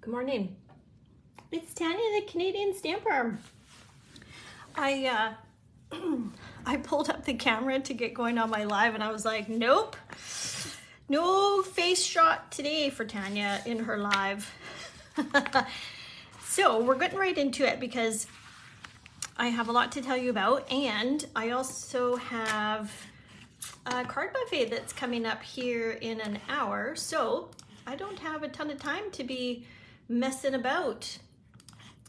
Good morning. It's Tanya, the Canadian Stamper. I pulled up the camera to get going on my live and I was like, nope, no face shot today for Tanya in her live. So we're getting right into it because I have a lot to tell you about, and I also have a card buffet that's coming up here in an hour. So I don't have a ton of time to be messing about.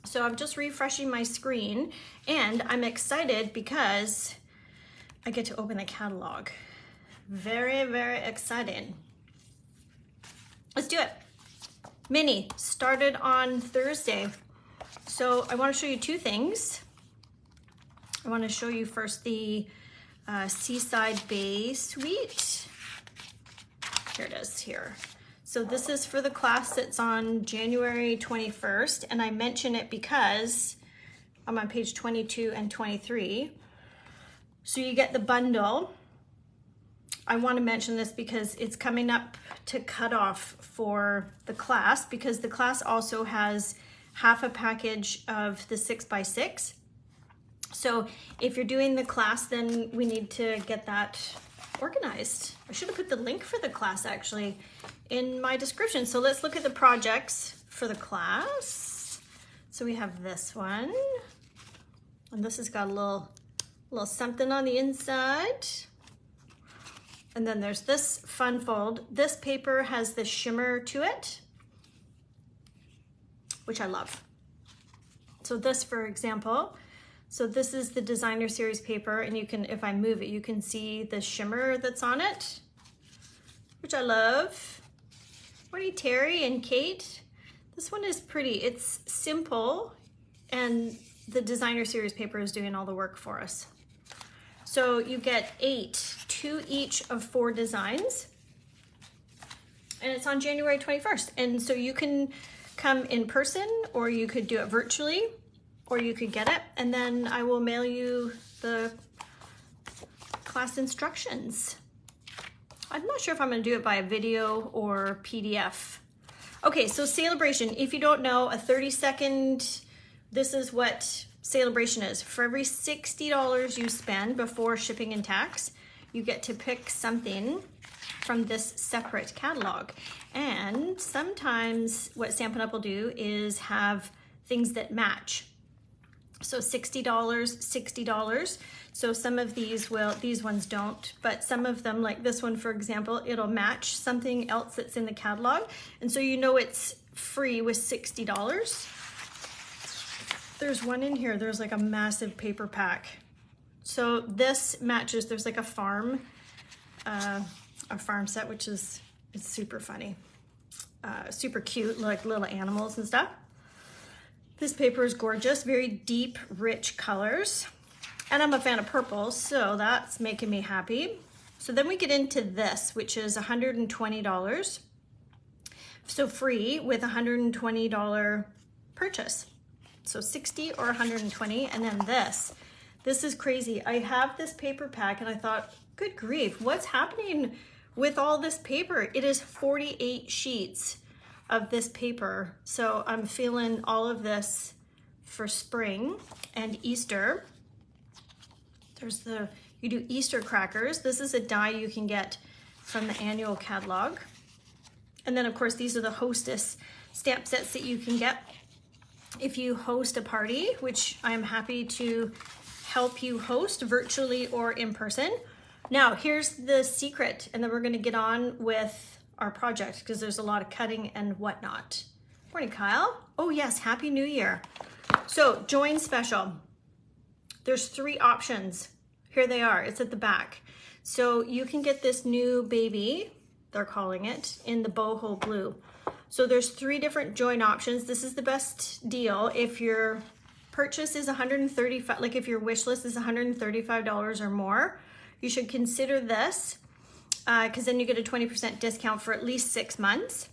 So I'm just refreshing my screen and I'm excited because I get to open a catalog. Very, very exciting. Let's do it. Mini started on Thursday. So I want to show you two things. I want to show you first the Seaside Bay Suite. Here it is here. So this is for the class that's on January 21st, and I mention it because I'm on page 22 and 23. So you get the bundle. I want to mention this because it's coming up to cutoff for the class, because the class also has half a package of the 6x6. So if you're doing the class, then we need to get that organized. I should have put the link for the class actually in my description. So let's look at the projects for the class. So we have this one, and this has got a little something on the inside. And then there's this fun fold. This paper has the shimmer to it, which I love. So this, for example, so this is the designer series paper, and you can, if I move it, you can see the shimmer that's on it, which I love. Morning, Terry and Kate. This one is pretty. It's simple, and the designer series paper is doing all the work for us. So you get 8, 2 each of 4 designs, and it's on January 21st. And so you can come in person, or you could do it virtually, or you could get it, and then I will mail you the class instructions. I'm not sure if I'm gonna do it by a video or PDF. Okay, so Celebration. If you don't know, a 30-second, this is what Celebration is. For every $60 you spend before shipping and tax, you get to pick something from this separate catalog. And sometimes what Stampin' Up will do is have things that match. So $60, $60. So some of these will, these ones don't, but some of them, like this one, for example, it'll match something else that's in the catalog. And so you know it's free with $60. There's one in here, there's like a massive paper pack. So this matches, there's like a farm set, which is, it's super funny. Super cute, like little animals and stuff. This paper is gorgeous, very deep, rich colors. And I'm a fan of purple, so that's making me happy. So then we get into this, which is $120. So free with $120 purchase. So 60 or 120, and then this is crazy. I have this paper pack and I thought, good grief, what's happening with all this paper? It is 48 sheets of this paper. So I'm feeling all of this for spring and Easter. There's you do Easter crackers. This is a die you can get from the annual catalog. And then of course, these are the Hostess stamp sets that you can get if you host a party, which I'm happy to help you host virtually or in person. Now, here's the secret, and then we're gonna get on with our project because there's a lot of cutting and whatnot. Morning, Kyle. Oh yes, Happy New Year. So join special. There's 3 options. Here they are, it's at the back. So you can get this new baby, they're calling it, in the boho blue. So there's 3 different join options. This is the best deal. If your purchase is $135, like if your wish list is $135 or more, you should consider this because then you get a 20% discount for at least 6 months.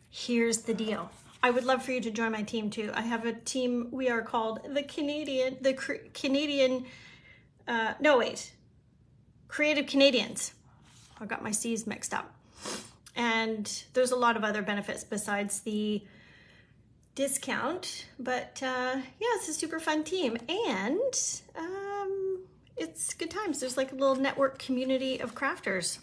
Here's the deal. I would love for you to join my team too. I have a team, we are called Creative Canadians. I got my C's mixed up. And there's a lot of other benefits besides the discount, but yeah, it's a super fun team, and it's good times. There's like a little network community of crafters.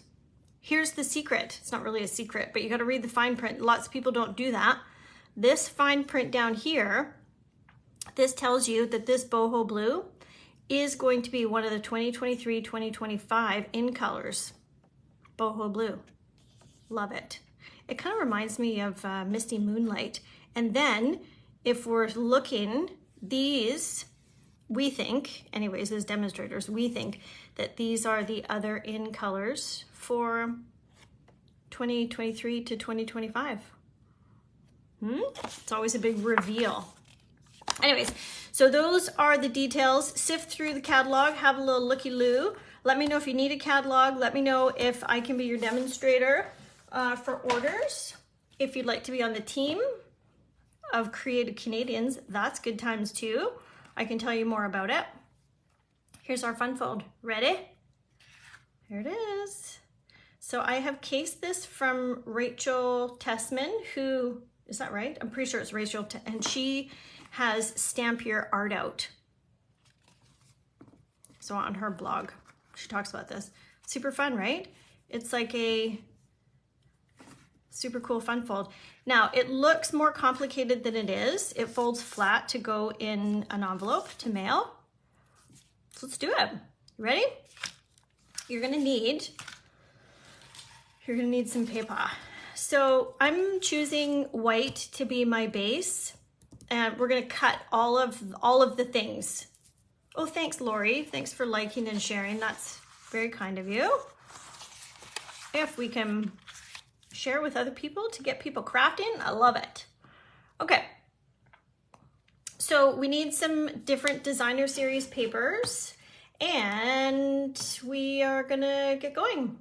Here's the secret. It's not really a secret, but you got to read the fine print. Lots of people don't do that. This fine print down here, this tells you that this boho blue is going to be one of the 2023-2025 in colors. Boho blue. Love it. It kind of reminds me of Misty Moonlight. And then if we're looking, these, we think, anyways, as demonstrators, we think that these are the other in colors for 2023 to 2025. It's always a big reveal. Anyways, so those are the details. Sift through the catalog, have a little looky-loo. Let me know if you need a catalog. Let me know if I can be your demonstrator for orders. If you'd like to be on the team of Creative Canadians, that's good times too. I can tell you more about it. Here's our fun fold. Ready? Here it is. So I have cased this from Rachel Tessman, who, is that right? I'm pretty sure it's Rachel, and she has Stamp Your Art Out. So on her blog, she talks about this. Super fun, right? It's like a super cool fun fold. Now, it looks more complicated than it is. It folds flat to go in an envelope to mail. So let's do it. You ready? You're gonna need some paper. So I'm choosing white to be my base, and we're gonna cut all of the things. Oh, thanks, Lori. Thanks for liking and sharing. That's very kind of you. If we can share with other people to get people crafting, I love it. Okay, so we need some different designer series papers, and we are gonna get going.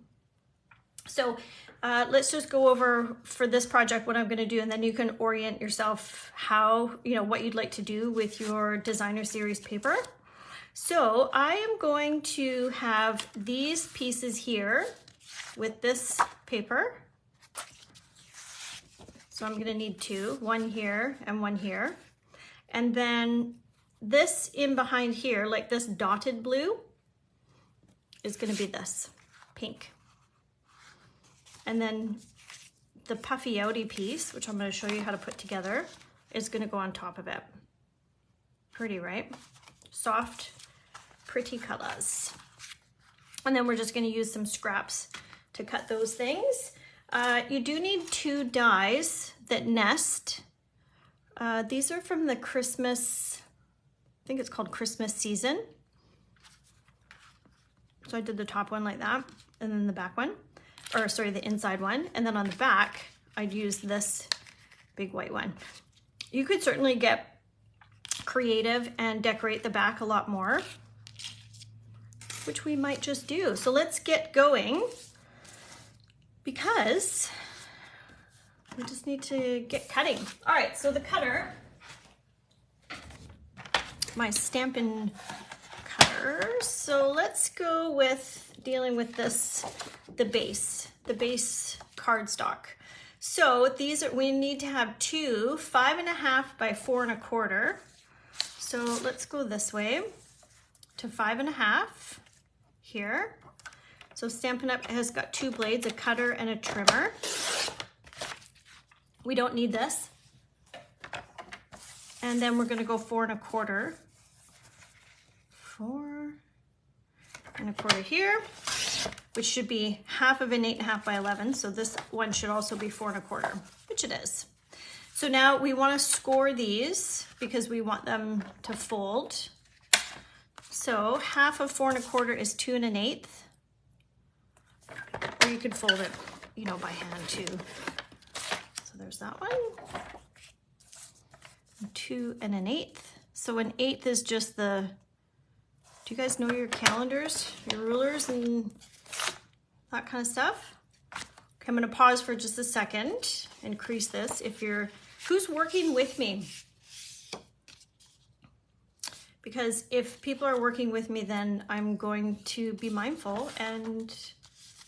So let's just go over for this project what I'm gonna do, and then you can orient yourself how, what you'd like to do with your designer series paper. So I am going to have these pieces here with this paper. So I'm gonna need two, one here and one here. And then this in behind here, like this dotted blue, is gonna be this pink. And then the puffy outy piece, which I'm gonna show you how to put together, is gonna go on top of it. Pretty, right? Soft, pretty colors. And then we're just gonna use some scraps to cut those things. You do need two dies that nest. These are from the Christmas, I think it's called Christmas Season. So I did the top one like that, and then the back one, or sorry, the inside one. And then on the back, I'd use this big white one. You could certainly get creative and decorate the back a lot more, which we might just do. So let's get going, because we just need to get cutting. All right, so the cutter, my Stampin' cutter. So let's go with dealing with this, the base cardstock. So these are, we need to have two 5.5 by 4 1/4. So let's go this way to 5.5 here. So Stampin' Up has got two blades, a cutter and a trimmer. We don't need this. And then we're gonna go 4 1/4. 4 1/4 here, which should be half of an 8.5 by 11. So this one should also be 4 1/4, which it is. So now we wanna score these because we want them to fold. So half of 4 1/4 is 2 1/8. Or you could fold it, by hand too. So there's that one. 2 1/8. So 1/8 is just the, do you guys know your calendars, your rulers and that kind of stuff? Okay, I'm gonna pause for just a second and crease this. Who's working with me? Because if people are working with me, then I'm going to be mindful and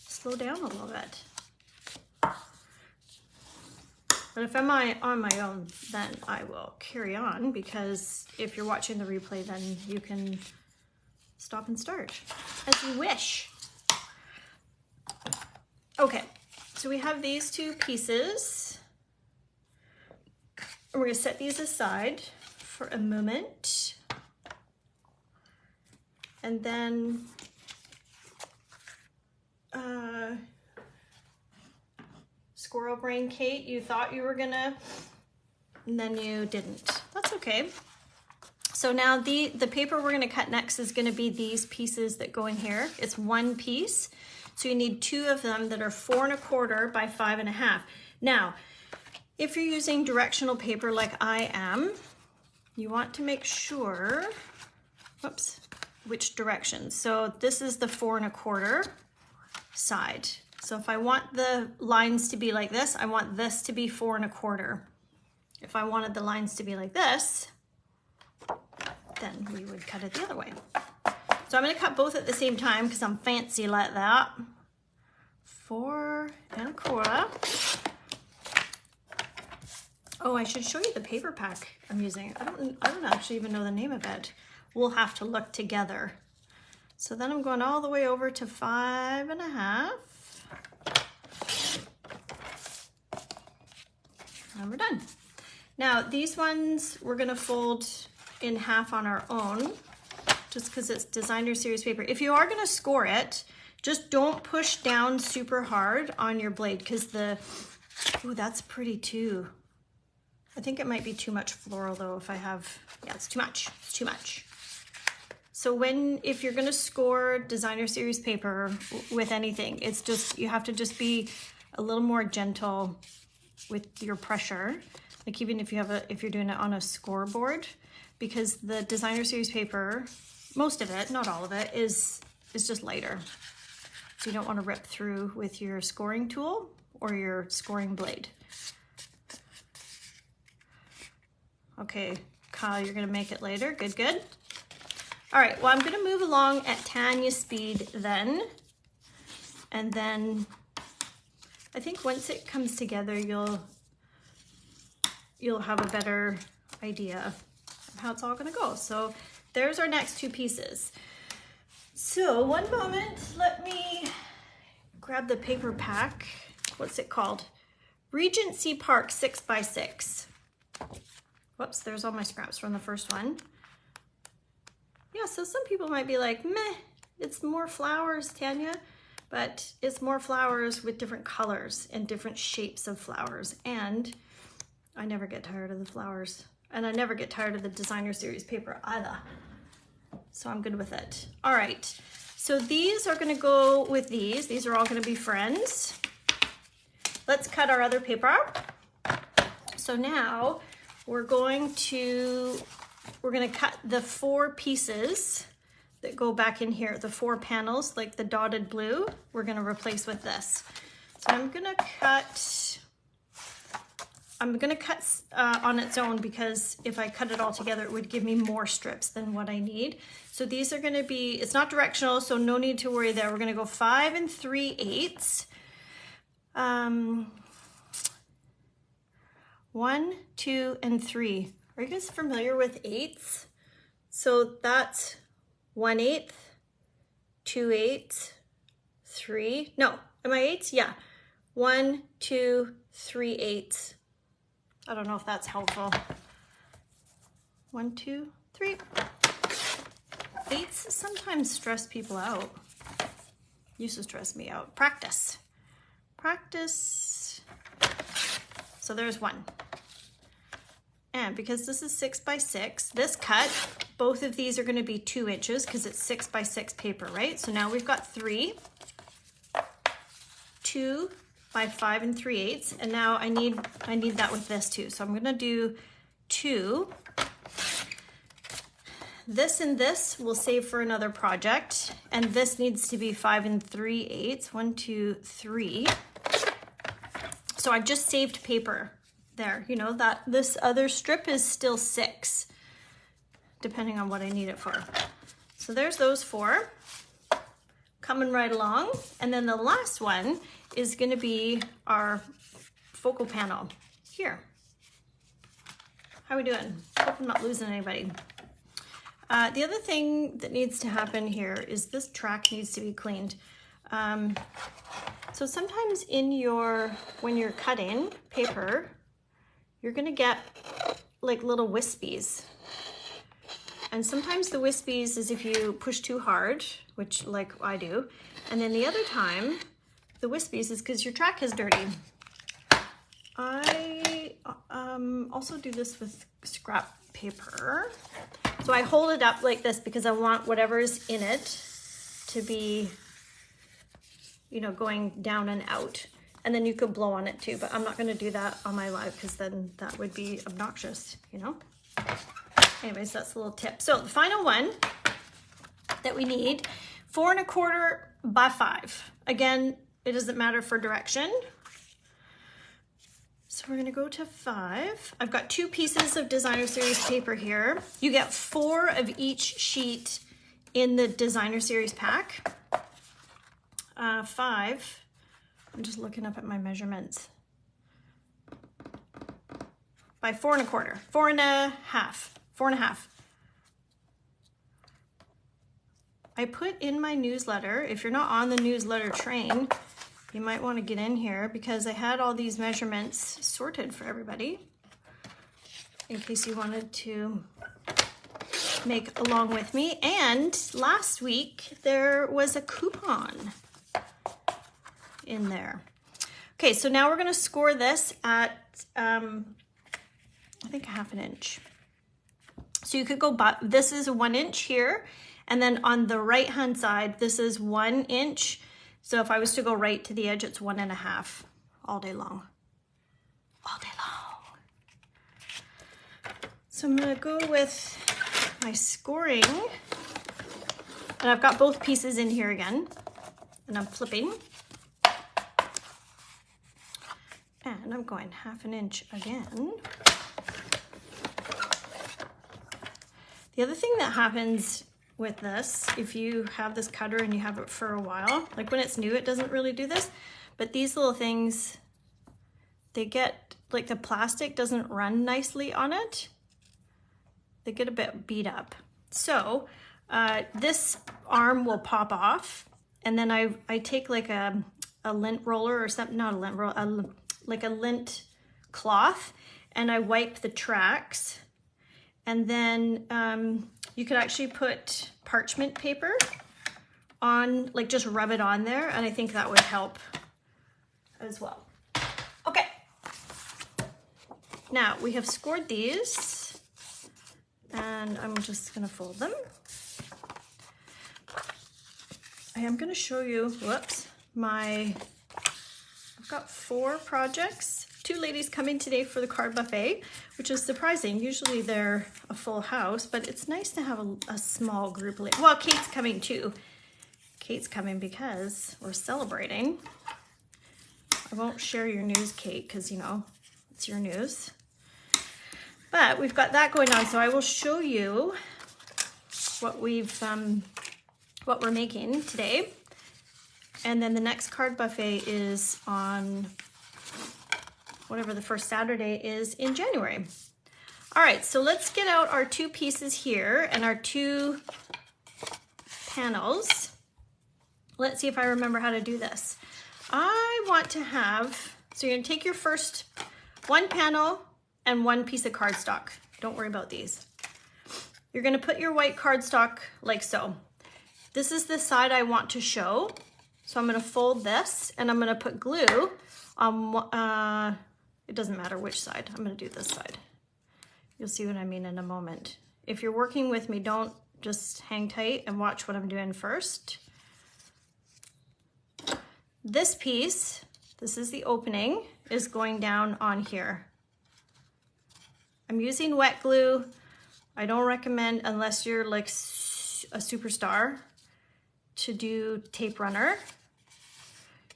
slow down a little bit. But if I'm on my own, then I will carry on, because if you're watching the replay, then you can stop and start as you wish. Okay, so we have these two pieces. We're going to set these aside for a moment. And then squirrel brain Kate, you thought you were gonna, and then you didn't. That's okay. So now the paper we're gonna cut next is gonna be these pieces that go in here. It's one piece. So you need two of them that are 4 1/4 by 5 1/2. Now, if you're using directional paper like I am, you want to make sure, whoops, which direction. So this is the 4 1/4 side. So if I want the lines to be like this, I want this to be 4 1/4. If I wanted the lines to be like this, then we would cut it the other way. So I'm going to cut both at the same time because I'm fancy like that. 4 1/4. Oh, I should show you the paper pack I'm using. I don't actually even know the name of it. We'll have to look together. So then I'm going all the way over to 5 1/2. And we're done. Now these ones we're gonna fold in half on our own, just because it's designer series paper. If you are gonna score it, just don't push down super hard on your blade, because oh, that's pretty too. I think it might be too much floral though if I have, yeah, it's too much, it's too much. So if you're gonna score designer series paper with anything, it's just, you have to just be a little more gentle with your pressure. Like even if you're doing it on a scoreboard, because the designer series paper, most of it, not all of it, is just lighter. So you don't want to rip through with your scoring tool or your scoring blade. Okay, Kyle, you're gonna make it later. Good, good. All right, well, I'm gonna move along at Tanya speed then. And then I think once it comes together, you'll have a better idea of how it's all gonna go. So there's our next two pieces. So one moment, let me grab the paper pack. What's it called? Regency Park 6x6. Whoops, there's all my scraps from the first one. Yeah, so some people might be like, meh, it's more flowers, Tanya, but it's more flowers with different colors and different shapes of flowers. And I never get tired of the flowers, and I never get tired of the designer series paper either. So I'm good with it. All right, so these are gonna go with these. These are all gonna be friends. Let's cut our other paper. So now we're gonna cut the 4 pieces that go back in here, the 4 panels, like the dotted blue, we're gonna replace with this. So I'm gonna cut on its own, because if I cut it all together, it would give me more strips than what I need. So these are gonna be, it's not directional, so no need to worry there. We're gonna go 5 3/8. 1, 2, and 3. Are you guys familiar with eighths? So that's 1/8, 2/8, 3. No, am I eighths? Yeah. 1, 2, 3/8. I don't know if that's helpful. 1, 2, 3. Eighths sometimes stress people out. Used to stress me out. Practice. Practice. So there's 1. And because this is 6x6, this cut, both of these are going to be 2 inches because it's 6x6 paper, right? So now we've got 3, 2 by 5 3/8, and now I need that with this too. So I'm going to do 2. This and this we'll save for another project, and this needs to be 5 3/8. 1, 2, 3. So I just saved paper there, you know, that this other strip is still 6, depending on what I need it for. So there's those 4 coming right along. And then the last one is going to be our focal panel. here. How we doing? Hope I'm not losing anybody. The other thing that needs to happen here is this track needs to be cleaned. So sometimes when you're cutting paper, you're gonna get like little wispies. And sometimes the wispies is if you push too hard, which like I do. And then the other time, the wispies is because your track is dirty. I also do this with scrap paper. So I hold it up like this because I want whatever's in it to be, you know, going down and out. And then you could blow on it too, but I'm not gonna do that on my live because then that would be obnoxious, you know? Anyways, that's a little tip. So the final one that we need, 4 1/4 by 5. Again, it doesn't matter for direction. So we're gonna go to 5. I've got 2 pieces of Designer Series paper here. You get 4 of each sheet in the Designer Series pack. 5, I'm just looking up at my measurements. By 4 1/4, 4 1/2, 4 1/2. I put in my newsletter, if you're not on the newsletter train, you might want to get in here because I had all these measurements sorted for everybody in case you wanted to make along with me. And last week there was a coupon in there. Okay, so now we're going to score this at I think 1/2 inch. So you could go, this is 1 inch here, and then on the right hand side this is 1 inch. So if I was to go right to the edge, it's 1 1/2 all day long. All day long. So I'm gonna go with my scoring. And I've got both pieces in here again. And I'm flipping. And I'm going 1/2 inch again. The other thing that happens with this, if you have this cutter and you have it for a while, like when it's new it doesn't really do this, but these little things, they get, like the plastic doesn't run nicely on it. They get a bit beat up. So this arm will pop off, and then I take like a lint roller or something, not a lint roller, like a lint cloth, and I wipe the tracks. And then you could actually put parchment paper on, like just rub it on there, and I think that would help as well. Okay, now we have scored these, and I'm just gonna fold them. I am gonna show you, whoops, I've got 4 projects. 2 ladies coming today for the card buffet, which is surprising. Usually they're a full house, but it's nice to have a small group. Well, Kate's coming too. Kate's coming because we're celebrating. I won't share your news, Kate, because you know, it's your news. But we've got that going on, so I will show you what what we're making today. And then the next card buffet is on whatever the first Saturday is in January. All right, so let's get out our 2 pieces here and our 2 panels. Let's see if I remember how to do this. I want to have, so you're gonna take your first 1 panel and 1 piece of cardstock. Don't worry about these. You're gonna put your white cardstock like so. This is the side I want to show. So I'm gonna fold this and I'm gonna put glue on, it doesn't matter which side. I'm gonna do this side. You'll see what I mean in a moment. If you're working with me, don't just hang tight and watch what I'm doing first. This piece, this is the opening, is going down on here. I'm using wet glue. I don't recommend, unless you're like a superstar, to do tape runner.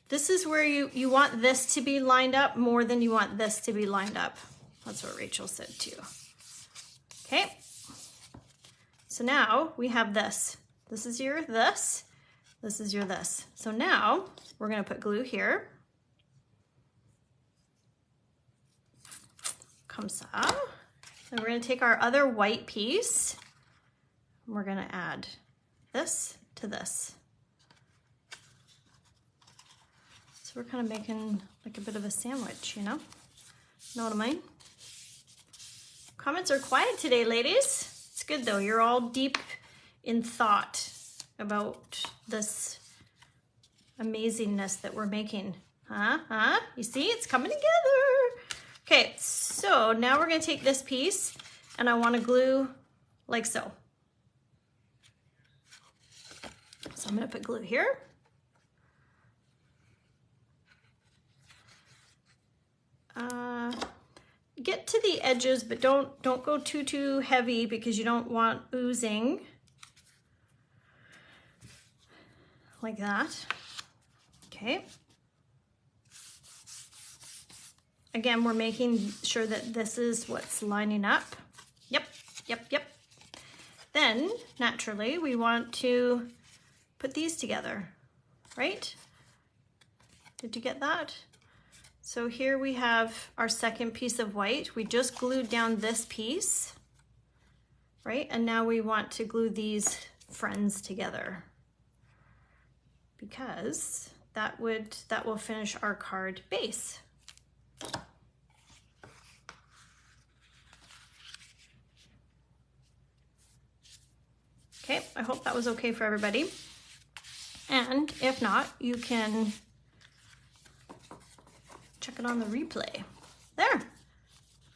This is where you want this to be lined up more than you want this to be lined up. That's what Rachel said too. Okay, so now we have this. This is your this, this is your this. So now we're gonna put glue here. Comme ça. Then we're gonna take our other white piece and we're gonna add this to this. So we're kind of making like a bit of a sandwich, you know? Know what I mean? Comments are quiet today, ladies. It's good though, you're all deep in thought about this amazingness that we're making. Huh? You see, it's coming together. Okay, so now we're gonna take this piece and I wanna glue like so. So I'm gonna put glue here. Get to the edges, but don't go too heavy because you don't want oozing. Like that. Okay. Again, we're making sure that this is what's lining up. Yep. Then, naturally, we want to put these together, right? Did you get that? So here we have our second piece of white. We just glued down this piece, right? And now we want to glue these friends together because that will finish our card base. Okay, I hope that was okay for everybody. And if not, you can check it on the replay. There,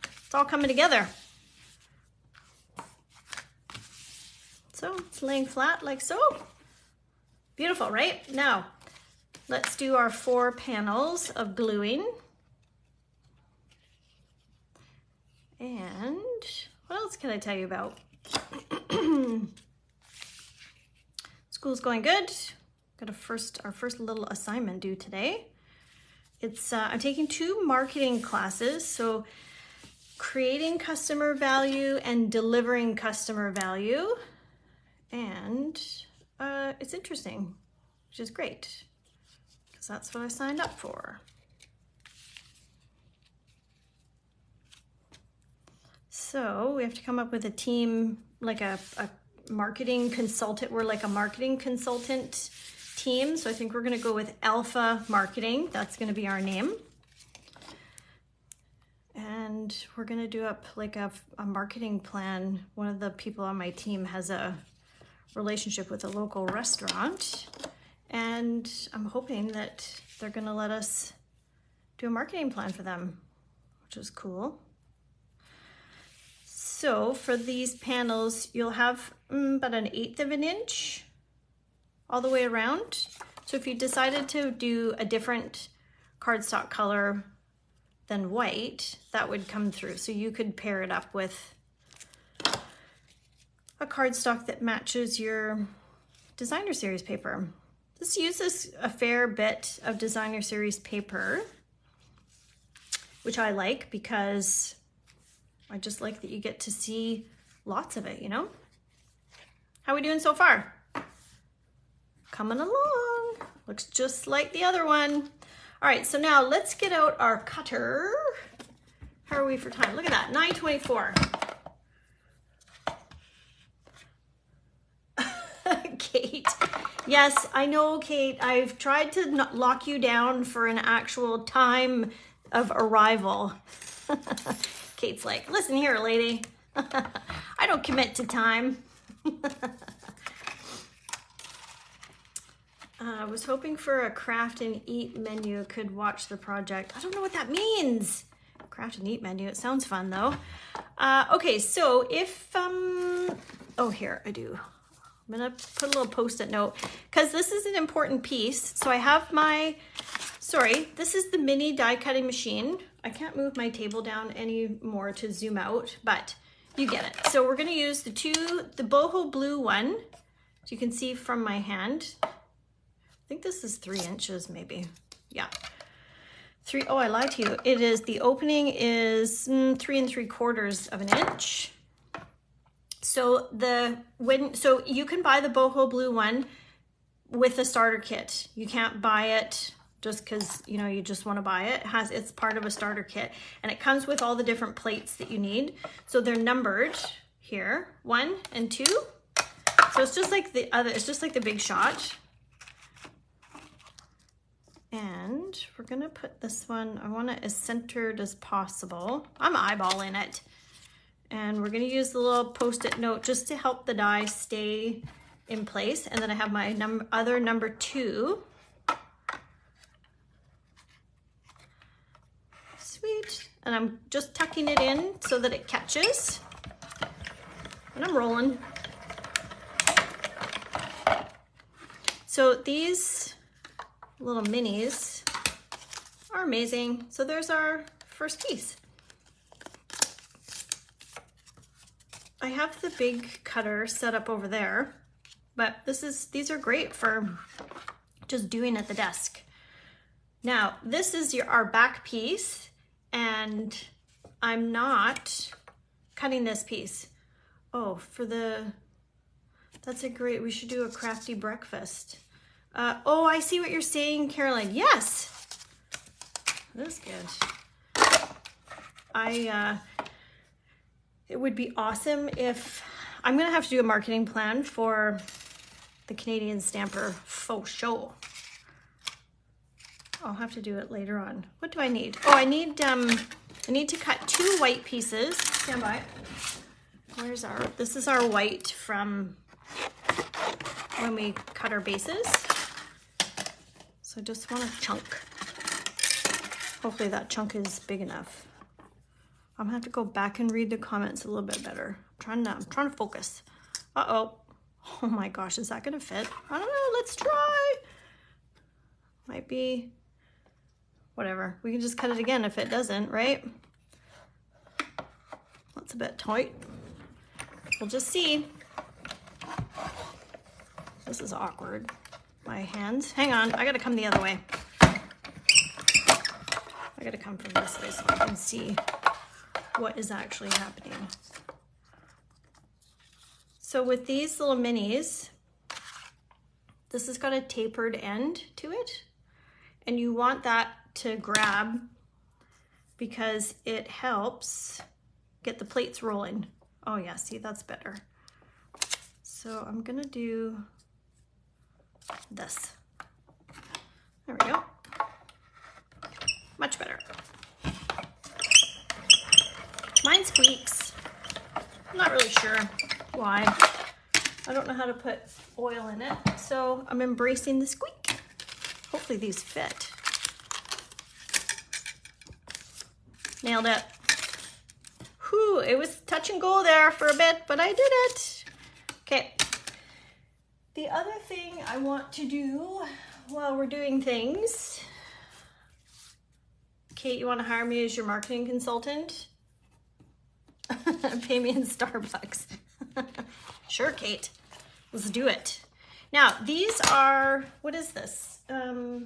it's all coming together. So it's laying flat like so. Beautiful, right? Now, let's do our 4 panels of gluing. And what else can I tell you about? School's going good. Got our first little assignment due today. It's I'm taking 2 marketing classes, so creating customer value and delivering customer value. And it's interesting, which is great, because that's what I signed up for. So we have to come up with a team, like a marketing consultant. We're like a marketing consultant team. So I think we're going to go with Alpha Marketing. That's going to be our name. And we're going to do up like a marketing plan. One of the people on my team has a relationship with a local restaurant. And I'm hoping that they're going to let us do a marketing plan for them, which is cool. So for these panels, you'll have about 1/8 of an inch all the way around. So if you decided to do a different cardstock color than white, that would come through. So you could pair it up with a cardstock that matches your designer series paper. This uses a fair bit of designer series paper, which I like because I just like that you get to see lots of it, you know? How are we doing so far? Coming along. Looks just like the other one. All right, so now let's get out our cutter. How are we for time? Look at that, 9:24. Kate. Yes, I know, Kate. I've tried to not lock you down for an actual time of arrival. Kate's like, listen here, lady. I don't commit to time. I was hoping for a craft and eat menu. Could watch the project. I don't know what that means. Craft and eat menu. It sounds fun though. Okay, so if oh, here I do. I'm gonna put a little post-it note because this is an important piece. So I have my, this is the mini die cutting machine. I can't move my table down anymore to zoom out, but you get it. So we're gonna use the boho blue one. So you can see from my hand. I think this is 3 inches maybe. Yeah. Oh, I lied to you. It is, the opening is 3 3/4 of an inch. So you can buy the boho blue one with a starter kit. You can't buy it just because, you know, you just want to buy it. It's part of a starter kit, and it comes with all the different plates that you need. So they're numbered here, 1 and 2. So it's just like the other, it's just like the Big Shot. And we're gonna put this one, I want it as centered as possible. I'm eyeballing it. And we're gonna use the little Post-it note just to help the die stay in place. And then I have my other number 2. Sweet. And I'm just tucking it in so that it catches. And I'm rolling. So these little minis are amazing. So there's our first piece. I have the big cutter set up over there, but these are great for just doing at the desk. Now, this is our back piece, and I'm not cutting this piece. Oh, that's a great, we should do a crafty breakfast. Oh, I see what you're saying, Caroline. Yes, that's good. It would be awesome if, I'm gonna have to do a marketing plan for the Canadian Stamper faux show. I'll have to do it later on. What do I need? Oh, I need to cut 2 white pieces. Stand by. This is our white from when we cut our bases. So I just want a chunk. Hopefully that chunk is big enough. I'm gonna have to go back and read the comments a little bit better. I'm trying to focus. Uh-oh. Oh my gosh, is that gonna fit? I don't know, let's try. Might be, whatever. We can just cut it again if it doesn't, right? That's a bit tight. We'll just see. This is awkward. My hands, hang on, I gotta come the other way. I gotta come from this way so I can see what is actually happening. So with these little minis, this has got a tapered end to it, and you want that to grab because it helps get the plates rolling. Oh yeah, see, that's better. So I'm gonna do this. There we go. Much better. Mine squeaks. I'm not really sure why. I don't know how to put oil in it, so I'm embracing the squeak. Hopefully these fit. Nailed it. Whew, it was touch and go there for a bit, but I did it. Okay. The other thing I want to do while we're doing things, Kate, you want to hire me as your marketing consultant? Pay me in Starbucks. Sure, Kate. Let's do it. Now, these are, what is this? Oh,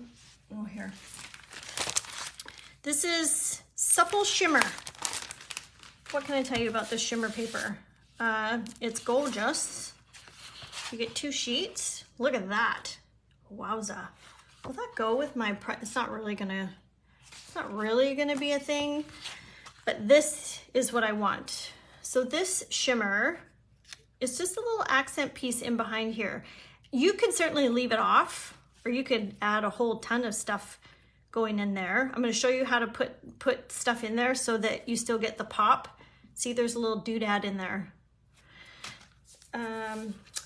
here. This is Supple Shimmer. What can I tell you about this shimmer paper? It's gorgeous. You get 2 sheets. Look at that. Wowza. Will that go with my, it's not really gonna be a thing, but this is what I want. So this shimmer is just a little accent piece in behind here. You could certainly leave it off, or you could add a whole ton of stuff going in there. I'm gonna show you how to put stuff in there so that you still get the pop. See, there's a little doodad in there.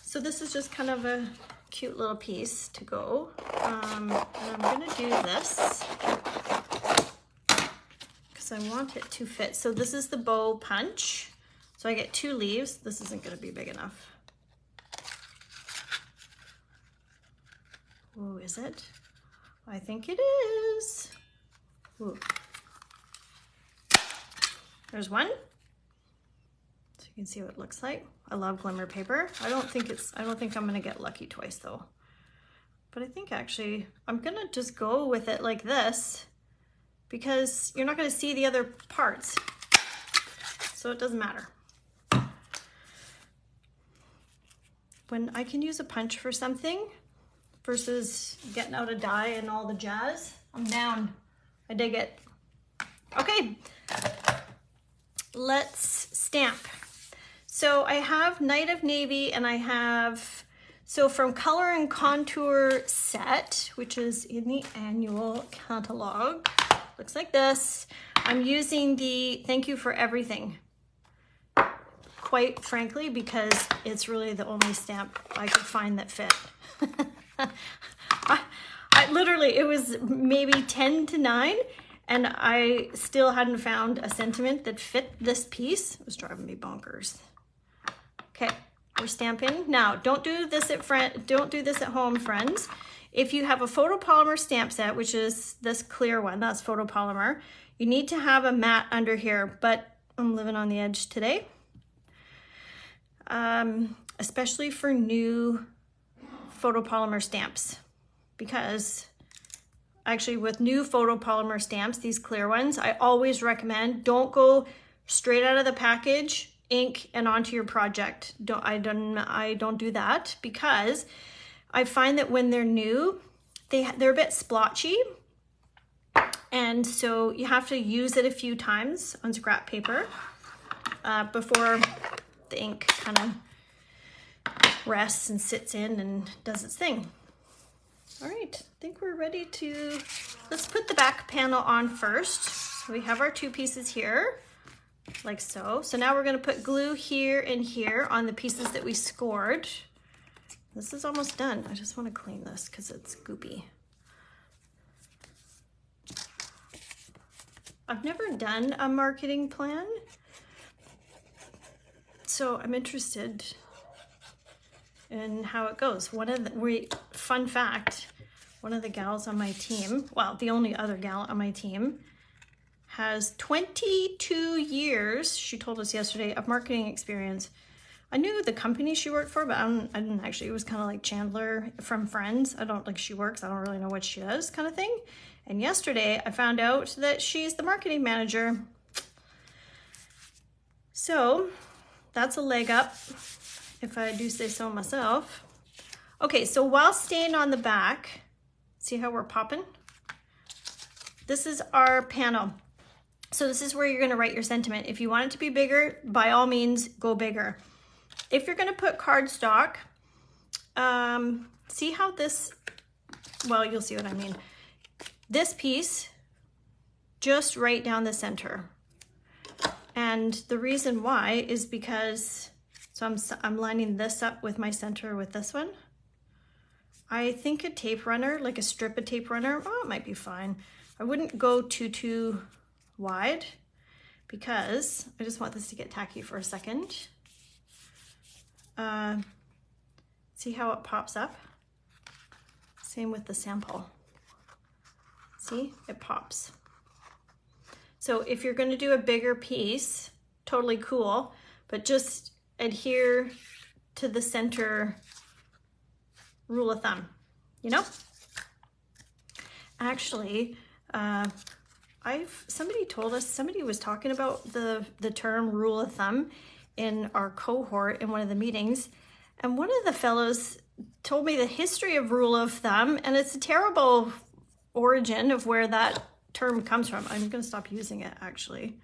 So this is just kind of a cute little piece to go. And I'm gonna do this because I want it to fit. So this is the bow punch. So I get 2 leaves. This isn't gonna be big enough. Oh, is it? I think it is. Ooh. There's one. So you can see what it looks like. I love glimmer paper. I don't think I'm gonna get lucky twice though. But I think actually I'm gonna just go with it like this because you're not gonna see the other parts. So it doesn't matter. When I can use a punch for something, versus getting out a die and all the jazz. I'm down. I dig it. Okay, let's stamp. So I have Night of Navy and I have, so from Color and Contour Set, which is in the annual catalog, looks like this. I'm using the Thank You for Everything, quite frankly, because it's really the only stamp I could find that fit. I literally, it was maybe 10 to 9 and I still hadn't found a sentiment that fit this piece. It was driving me bonkers. Okay, we're stamping. Now, don't do this at home, friends. If you have a photopolymer stamp set, which is this clear one, that's photopolymer, you need to have a mat under here, but I'm living on the edge today. Especially for new photopolymer stamps, because actually with new photopolymer stamps, these clear ones, I always recommend don't go straight out of the package, ink and onto your project. I don't do that, because I find that when they're new, they're a bit splotchy, and so you have to use it a few times on scrap paper before the ink kind of rests and sits in and does its thing. All right, I think we're ready to, let's put the back panel on first. So we have our two pieces here, like so. So now we're gonna put glue here and here on the pieces that we scored. This is almost done. I just wanna clean this because it's goopy. I've never done a marketing plan, so I'm interested in how it goes. Fun fact, one of the gals on my team, well, the only other gal on my team, has 22 years, she told us yesterday, of marketing experience. I knew the company she worked for, but I didn't actually. It was kind of like Chandler from Friends. I don't think she works. I don't really know what she does, kind of thing. And yesterday I found out that she's the marketing manager. So that's a leg up, if I do say so myself. Okay, so while staying on the back, see how we're popping? This is our panel. So this is where you're gonna write your sentiment. If you want it to be bigger, by all means, go bigger. If you're gonna put cardstock, see how this, well, you'll see what I mean. This piece, just right down the center. And the reason why is because, so I'm lining this up with my center with this one. I think a tape runner, like a strip of tape runner, oh, it might be fine. I wouldn't go too wide, because I just want this to get tacky for a second. See how it pops up? Same with the sample. See, it pops. So if you're going to do a bigger piece, totally cool, but just adhere to the center rule of thumb, you know? Actually, somebody told us, somebody was talking about the term rule of thumb in our cohort in one of the meetings, and one of the fellows told me the history of rule of thumb, and it's a terrible origin of where that term comes from. I'm going to stop using it, actually.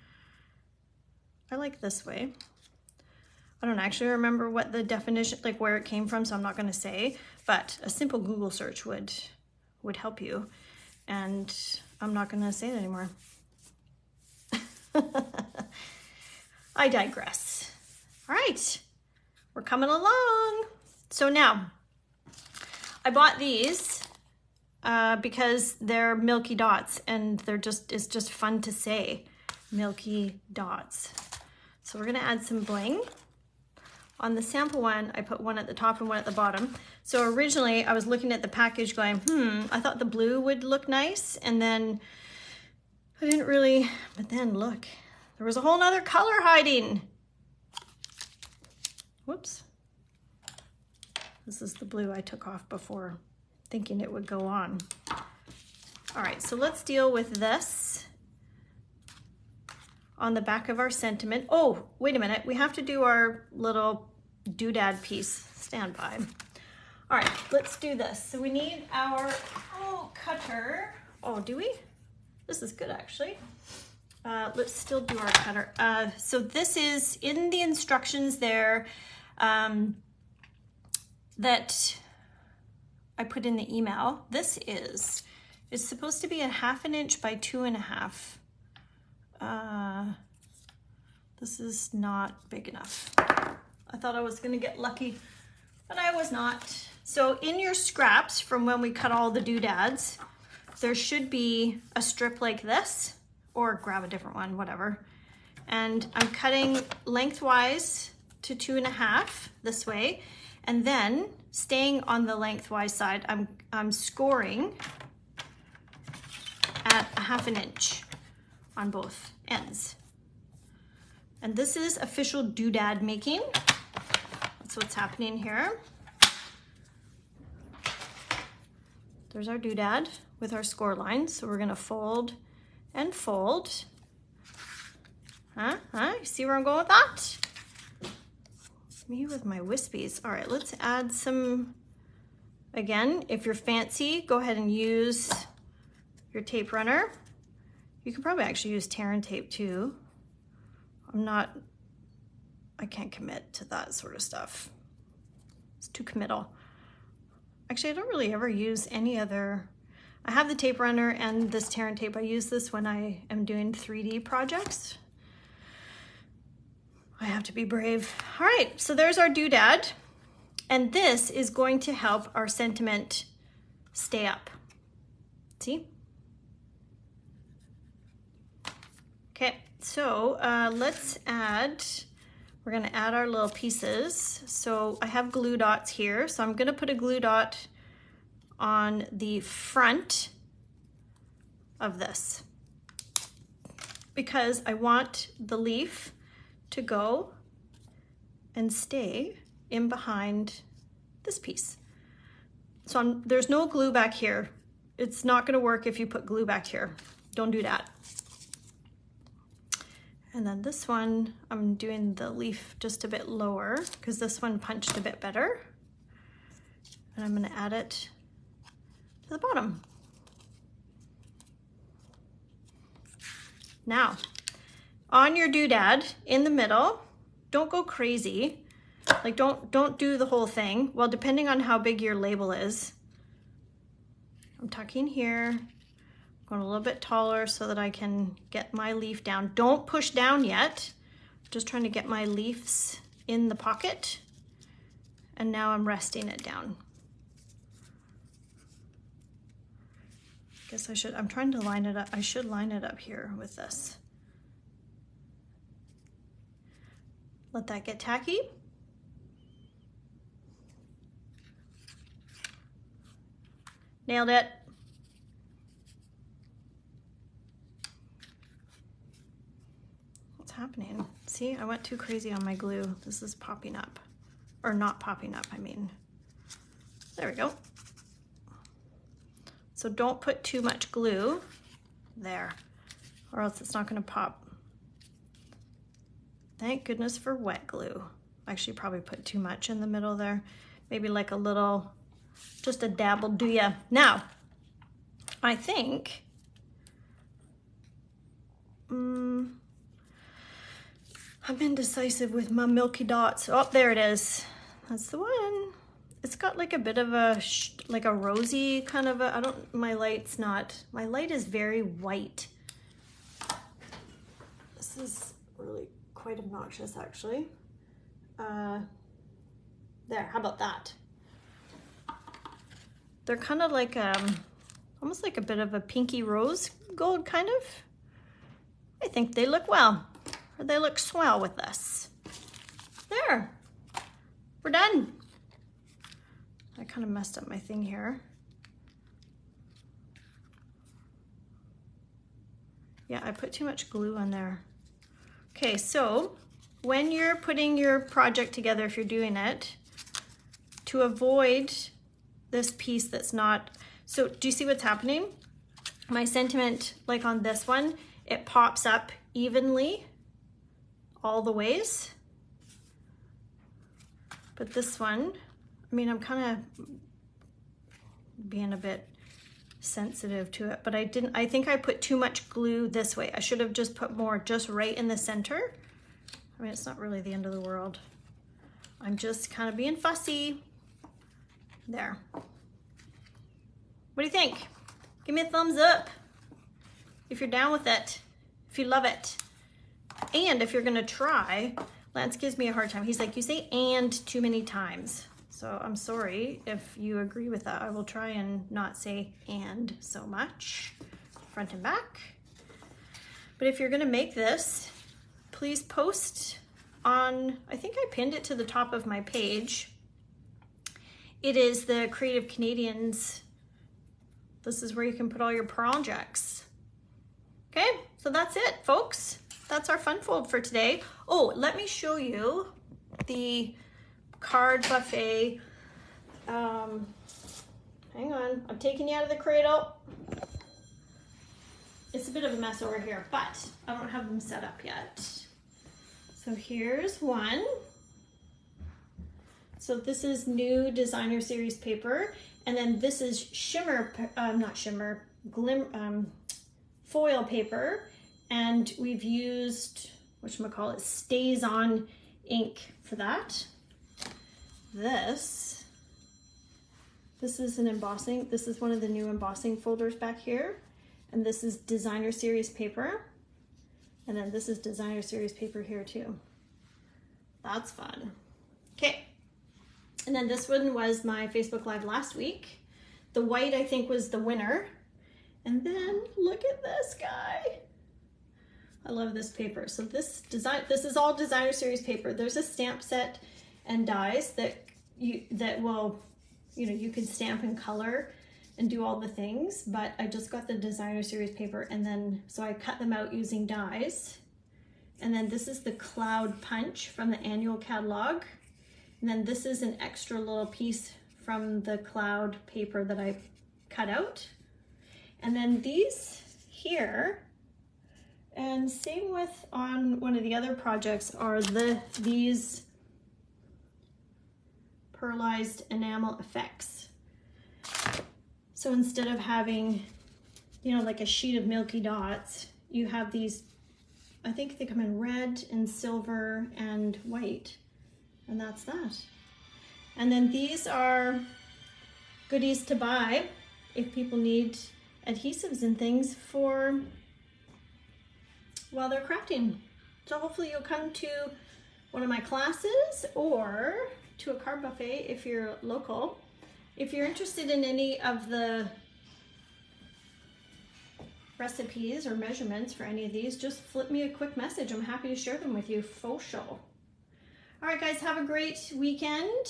I like this way. I don't actually remember what the definition, like where it came from, so I'm not going to say, but a simple Google search would help you, and I'm not going to say it anymore. I digress. All right, we're coming along. So now, I bought these because they're Milky dots, and it's just fun to say, Milky dots. So we're gonna add some bling. On the sample one, I put one at the top and one at the bottom. So originally I was looking at the package going, I thought the blue would look nice, and then I didn't really, but then look, there was a whole nother color hiding. Whoops. This is the blue I took off before, thinking it would go on. All right, so let's deal with this on the back of our sentiment. Oh, wait a minute, we have to do our little doodad piece. Stand by. All right, let's do this. So we need our cutter. Oh, do we? This is good, actually. Let's still do our cutter. So this is in the instructions there that I put in the email. This is supposed to be a 1/2 inch by 2.5. This is not big enough. I thought I was gonna get lucky, but I was not. So in your scraps from when we cut all the doodads, there should be a strip like this, or grab a different one, whatever. And I'm cutting lengthwise to 2.5 this way, and then staying on the lengthwise side, I'm scoring at a 1/2 inch on both ends. And this is official doodad making. That's what's happening here. There's our doodad with our score lines. So we're gonna fold and fold. You see where I'm going with that? Me with my wispies. All right, let's add some, again, if you're fancy, go ahead and use your tape runner. You can probably actually use tear and tape too. I can't commit to that sort of stuff. It's too committal. Actually, I don't really ever use any other. I have the tape runner and this tear and tape. I use this when I am doing 3D projects. I have to be brave. All right, so there's our doodad. And this is going to help our sentiment stay up. See? Okay, so let's add, we're gonna add our little pieces. So I have glue dots here. So I'm gonna put a glue dot on the front of this because I want the leaf to go and stay in behind this piece. So there's no glue back here. It's not gonna work if you put glue back here. Don't do that. And then this one, I'm doing the leaf just a bit lower because this one punched a bit better. And I'm gonna add it to the bottom. Now, on your doodad, in the middle, don't go crazy. Like don't do the whole thing. Well, depending on how big your label is. I'm tucking here. Going a little bit taller so that I can get my leaf down. Don't push down yet. Just trying to get my leaves in the pocket. And now I'm resting it down. Guess I'm trying to line it up. I should line it up here with this. Let that get tacky. Nailed it. Happening. See, I went too crazy on my glue. This is popping up, or not popping up, I mean. There we go. So don't put too much glue there, or else it's not going to pop. Thank goodness for wet glue. Actually, probably put too much in the middle there. Maybe like a little, just a dab will do ya. Now, I think, I'm indecisive with my Milky dots. Oh, there it is. That's the one. It's got like a bit of a, like a rosy kind of a, my light is very white. This is really quite obnoxious actually. There, how about that? They're kind of like, almost like a bit of a pinky rose gold kind of. I think they look well. Or they look swell with this. There, we're done. I kind of messed up my thing here. Yeah, I put too much glue on there. Okay, so when you're putting your project together, if you're doing it, to avoid this piece that's not, so do you see what's happening? My sentiment, like on this one, it pops up evenly all the ways. But this one, I mean, I'm kind of being a bit sensitive to it, but I think I put too much glue this way. I should have just put more just right in the center. I mean, it's not really the end of the world. I'm just kind of being fussy. There. What do you think? Give me a thumbs up if you're down with it, if you love it. And if you're gonna try, Lance gives me a hard time. He's like, you say "and" too many times. So I'm sorry if you agree with that. I will try and not say "and" so much, front and back. But if you're gonna make this, please post on, I think I pinned it to the top of my page. It is the Creative Canadians. This is where you can put all your projects. Okay, so that's it, folks. That's our fun fold for today. Oh, let me show you the card buffet. Hang on, I'm taking you out of the cradle. It's a bit of a mess over here, but I don't have them set up yet. So here's one. So this is new designer series paper, and then this is foil paper, and we've used, whatchamacallit, Stays On ink for that. This is an embossing. This is one of the new embossing folders back here, and this is designer series paper, and then this is designer series paper here too. That's fun. Okay. And then this one was my Facebook Live last week. The white, I think, was the winner. And then look at this guy. I love this paper. So this is all designer series paper. There's a stamp set and dies that you can stamp and color and do all the things, but I just got the designer series paper, and then so I cut them out using dies. And then this is the Cloud Punch from the annual catalog. And then this is an extra little piece from the cloud paper that I cut out. And then these here, and same with on one of the other projects, are these pearlized enamel effects. So instead of having, like a sheet of Milky dots, you have these, I think they come in red and silver and white. And that's that. And then these are goodies to buy if people need adhesives and things for while they're crafting. So hopefully you'll come to one of my classes or to a card buffet if you're local. If you're interested in any of the recipes or measurements for any of these, just flip me a quick message. I'm happy to share them with you for sure. All right, guys, have a great weekend.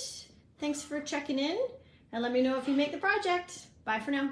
Thanks for checking in, and let me know if you make the project. Bye for now.